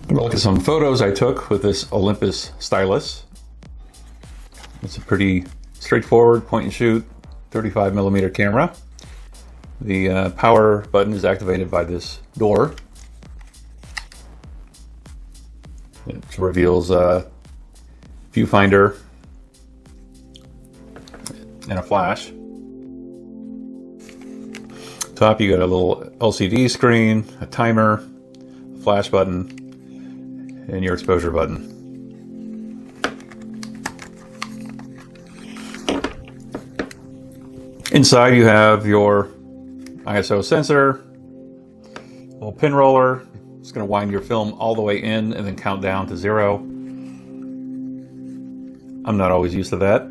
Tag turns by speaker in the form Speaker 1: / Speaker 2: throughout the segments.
Speaker 1: We'll look at some photos I took with this Olympus Stylus. It's a pretty straightforward point and shoot 35mm camera. The power button is activated by this door. It reveals a viewfinder and a flash. Top, you got a little LCD screen, a timer, a flash button, and your exposure button. Inside you have your ISO sensor, a little pin roller. It's going to wind your film all the way in and then count down to 0. I'm not always used to that.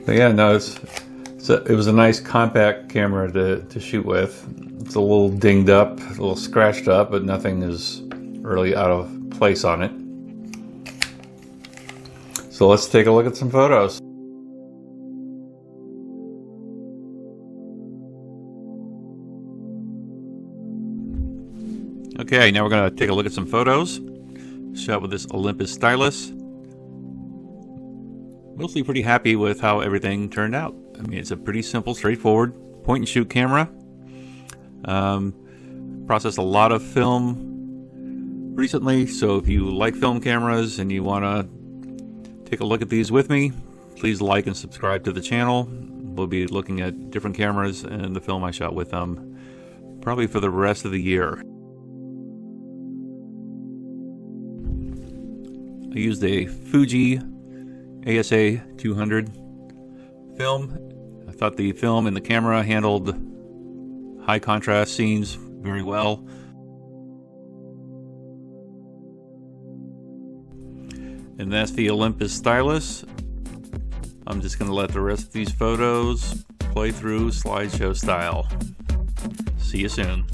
Speaker 1: But yeah, no, it was a nice compact camera to shoot with. It's a little dinged up, a little scratched up, but nothing is really out of place on it. So let's take a look at some photos. Okay, now we're going to take a look at some photos shot with this Olympus Stylus. Mostly pretty happy with how everything turned out. I mean, it's a pretty simple, straightforward point and shoot camera. Processed a lot of film recently, so if you like film cameras and you want to take a look at these with me, please like and subscribe to the channel. We'll be looking at different cameras and the film I shot with them probably for the rest of the year. I used a Fuji ASA 200 film. I thought the film and the camera handled high contrast scenes very well. And that's the Olympus Stylus. I'm just going to let the rest of these photos play through slideshow style. See you soon.